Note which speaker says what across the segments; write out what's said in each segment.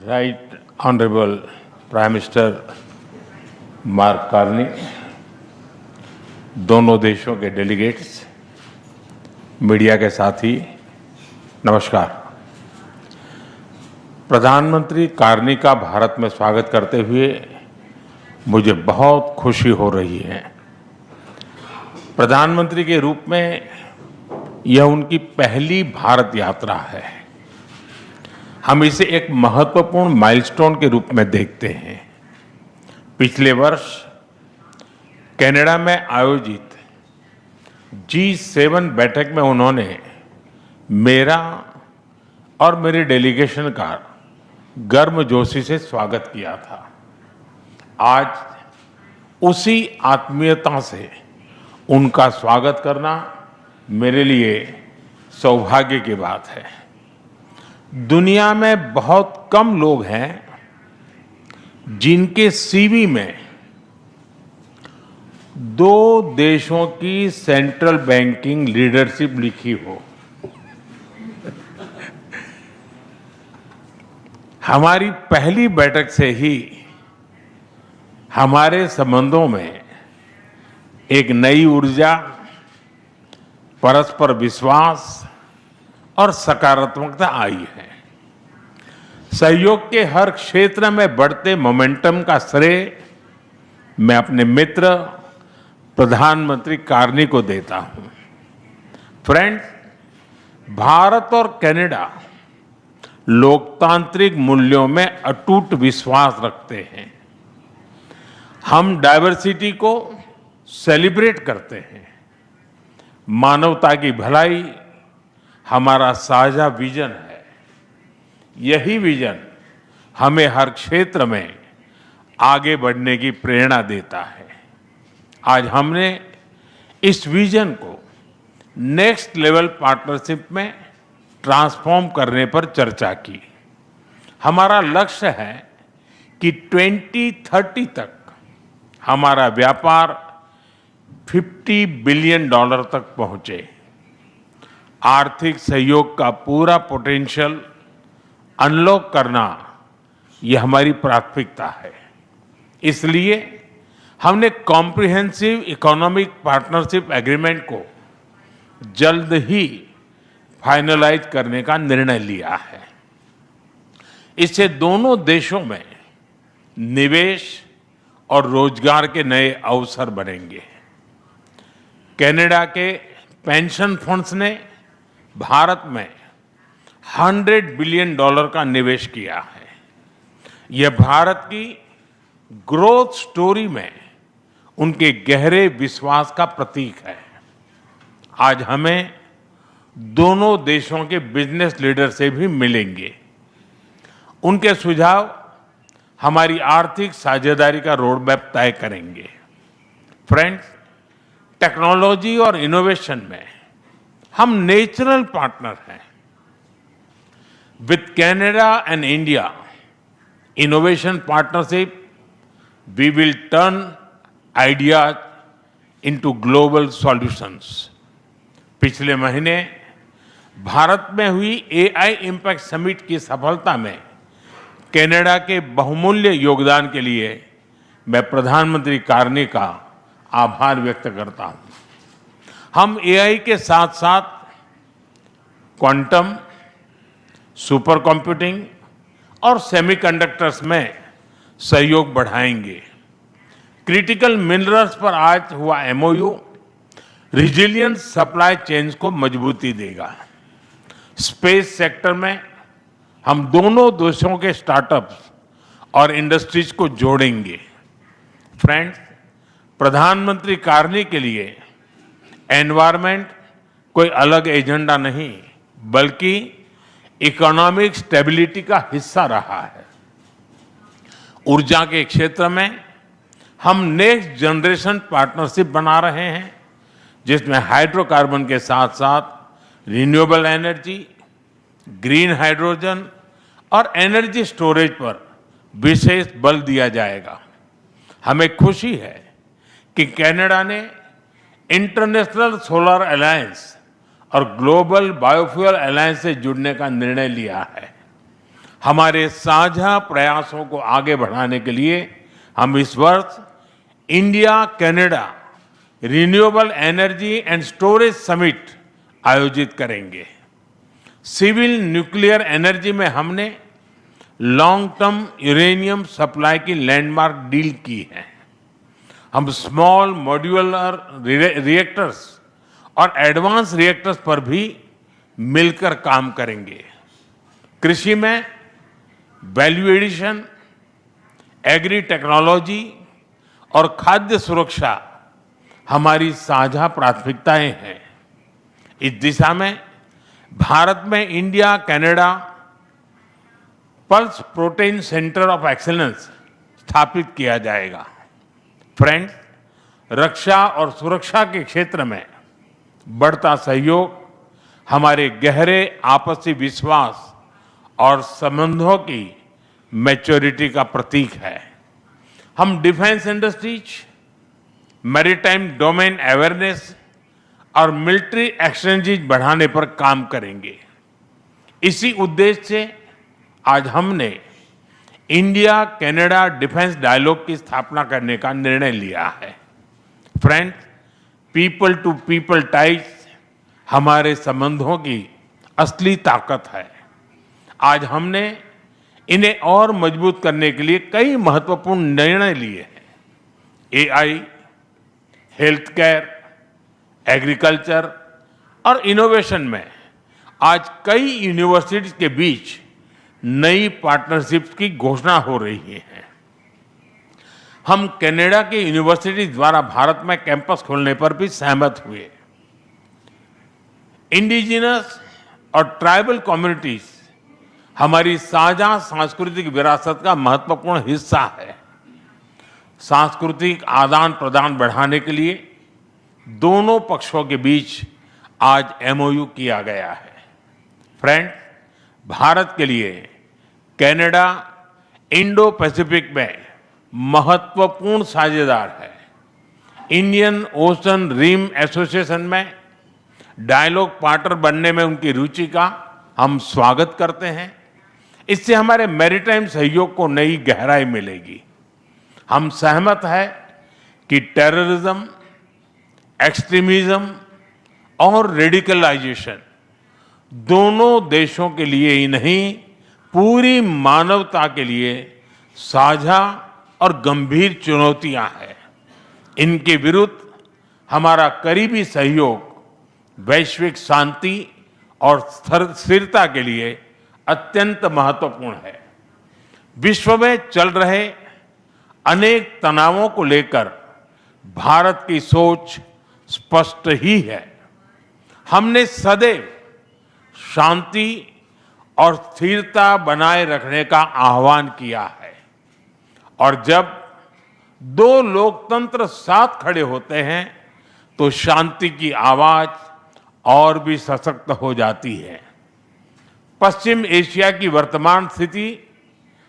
Speaker 1: Right Honorable Prime Minister mark Carney, दोनों देशों के डेलीगेट्स, मीडिया के साथी, नमस्कार। प्रधानमंत्री कार्नी का भारत में स्वागत करते हुए मुझे बहुत खुशी हो रही है। प्रधानमंत्री के रूप में यह उनकी पहली भारत यात्रा है। हम इसे एक महत्वपूर्ण माइलस्टोन के रूप में देखते हैं। पिछले वर्ष कनाडा में आयोजित G7 बैठक में उन्होंने मेरा और मेरे डेलीगेशन का गर्मजोशी से स्वागत किया था। आज उसी आत्मीयता से उनका स्वागत करना मेरे लिए सौभाग्य की बात है। दुनिया में बहुत कम लोग हैं जिनके सीवी में दो देशों की सेंट्रल बैंकिंग लीडरशिप लिखी हो। हमारी पहली बैठक से ही हमारे संबंधों में एक नई ऊर्जा, परस्पर विश्वास और सकारात्मकता आई है। सहयोग के हर क्षेत्र में बढ़ते मोमेंटम का श्रेय मैं अपने मित्र प्रधानमंत्री कार्नी को देता हूं। फ्रेंड्स, भारत और कनाडा लोकतांत्रिक मूल्यों में अटूट विश्वास रखते हैं। हम डाइवर्सिटी को सेलिब्रेट करते हैं। मानवता की भलाई हमारा साझा विजन है। यही विजन हमें हर क्षेत्र में आगे बढ़ने की प्रेरणा देता है। आज हमने इस विजन को नेक्स्ट लेवल पार्टनरशिप में ट्रांसफॉर्म करने पर चर्चा की। हमारा लक्ष्य है कि 2030 तक हमारा व्यापार $50 बिलियन तक पहुंचे। आर्थिक सहयोग का पूरा पोटेंशियल अनलॉक करना यह हमारी प्राथमिकता है। इसलिए हमने कॉम्प्रिहेंसिव इकोनॉमिक पार्टनरशिप एग्रीमेंट को जल्द ही फाइनलाइज करने का निर्णय लिया है। इससे दोनों देशों में निवेश और रोजगार के नए अवसर बनेंगे। कनाडा के पेंशन फंड्स ने भारत में $100 बिलियन का निवेश किया है। यह भारत की ग्रोथ स्टोरी में उनके गहरे विश्वास का प्रतीक है। आज हमें दोनों देशों के बिजनेस लीडर से भी मिलेंगे। उनके सुझाव हमारी आर्थिक साझेदारी का रोडमैप तय करेंगे। फ्रेंड्स, टेक्नोलॉजी और इनोवेशन में हम नेचुरल पार्टनर हैं। With Canada and India innovation partnership, we will turn ideas into global solutions. पिछले महीने भारत में हुई AI इम्पैक्ट समिट की सफलता में कनाडा के बहुमूल्य योगदान के लिए मैं प्रधानमंत्री कार्नी का आभार व्यक्त करता हूं। हम AI के साथ साथ क्वांटम, सुपर कंप्यूटिंग और सेमीकंडक्टर्स में सहयोग बढ़ाएंगे। क्रिटिकल मिनरल्स पर आज हुआ MOU रिजिलियंट सप्लाई चेन्स को मजबूती देगा। स्पेस सेक्टर में हम दोनों देशों के स्टार्टअप्स और इंडस्ट्रीज को जोड़ेंगे। फ्रेंड्स, प्रधानमंत्री कार्नी के लिए एनवायरनमेंट कोई अलग एजेंडा नहीं, बल्कि इकोनॉमिक स्टेबिलिटी का हिस्सा रहा है। ऊर्जा के क्षेत्र में हम नेक्स्ट जनरेशन पार्टनरशिप बना रहे हैं, जिसमें हाइड्रोकार्बन के साथ साथ रिन्यूएबल एनर्जी, ग्रीन हाइड्रोजन और एनर्जी स्टोरेज पर विशेष बल दिया जाएगा। हमें खुशी है कि कनाडा ने इंटरनेशनल सोलर अलायंस और ग्लोबल बायोफ्यूल अलायंस से जुड़ने का निर्णय लिया है। हमारे साझा प्रयासों को आगे बढ़ाने के लिए हम इस वर्ष India Canada renewable energy and storage summit आयोजित करेंगे। सिविल न्यूक्लियर एनर्जी में हमने लॉन्ग टर्म यूरेनियम सप्लाई की लैंडमार्क डील की है। हम स्मॉल मॉड्यूलर रिएक्टर्स और एडवांस रिएक्टर्स पर भी मिलकर काम करेंगे। कृषि में वैल्यू एडिशन, एग्री टेक्नोलॉजी और खाद्य सुरक्षा हमारी साझा प्राथमिकताएं हैं। इस दिशा में भारत में India Canada pulse protein centre of excellence स्थापित किया जाएगा। फ्रेंड्स, रक्षा और सुरक्षा के क्षेत्र में बढ़ता सहयोग हमारे गहरे आपसी विश्वास और संबंधों की मैच्योरिटी का प्रतीक है। हम defence industries, maritime domain awareness और मिलिट्री एक्सचेंजेज बढ़ाने पर काम करेंगे। इसी उद्देश्य से आज हमने इंडिया कनाडा डिफेंस डायलॉग की स्थापना करने का निर्णय लिया है। Friends, people to people ties हमारे संबंधों की असली ताकत है। आज हमने इन्हें और मजबूत करने के लिए कई महत्वपूर्ण निर्णय लिए हैं। एआई, हेल्थ केयर, एग्रीकल्चर और इनोवेशन में आज कई यूनिवर्सिटीज के बीच नई पार्टनरशिप्स की घोषणा हो रही है। हम कनाडा की यूनिवर्सिटी द्वारा भारत में कैंपस खोलने पर भी सहमत हुए। इंडिजिनस और ट्राइबल कम्युनिटीज हमारी साझा सांस्कृतिक विरासत का महत्वपूर्ण हिस्सा है। सांस्कृतिक आदान प्रदान बढ़ाने के लिए दोनों पक्षों के बीच आज एमओयू किया गया है। फ्रेंड्स, भारत के लिए कनाडा इंडो पैसिफिक में महत्वपूर्ण साझेदार है। इंडियन ओशन रिम एसोसिएशन में डायलॉग पार्टनर बनने में उनकी रुचि का हम स्वागत करते हैं। इससे हमारे मैरीटाइम सहयोग को नई गहराई मिलेगी। हम सहमत हैं कि टेररिज्म, एक्सट्रीमिज्म और रेडिकलाइजेशन दोनों देशों के लिए ही नहीं, पूरी मानवता के लिए साझा और गंभीर चुनौतियां हैं। इनके विरुद्ध हमारा करीबी सहयोग वैश्विक शांति और स्थिरता के लिए अत्यंत महत्वपूर्ण है। विश्व में चल रहे अनेक तनावों को लेकर भारत की सोच स्पष्ट ही है। हमने सदैव शांति और स्थिरता बनाए रखने का आह्वान किया है, और जब दो लोकतंत्र साथ खड़े होते हैं तो शांति की आवाज और भी सशक्त हो जाती है। पश्चिम एशिया की वर्तमान स्थिति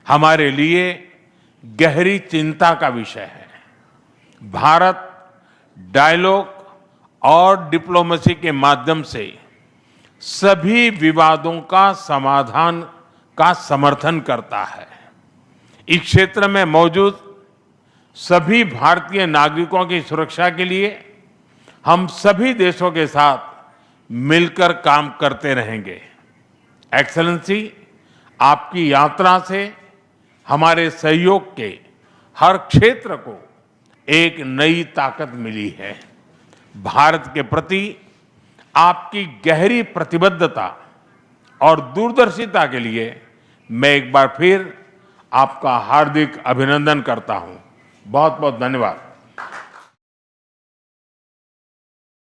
Speaker 1: हमारे लिए गहरी चिंता का विषय है। भारत डायलॉग और डिप्लोमेसी के माध्यम से सभी विवादों का समाधान का समर्थन करता है। इस क्षेत्र में मौजूद सभी भारतीय नागरिकों की सुरक्षा के लिए हम सभी देशों के साथ मिलकर काम करते रहेंगे। एक्सेलेंसी, आपकी यात्रा से हमारे सहयोग के हर क्षेत्र को एक नई ताकत मिली है। भारत के प्रति आपकी गहरी प्रतिबद्धता और दूरदर्शिता के लिए मैं एक बार फिर आपका हार्दिक अभिनंदन करता हूं। बहुत बहुत धन्यवाद।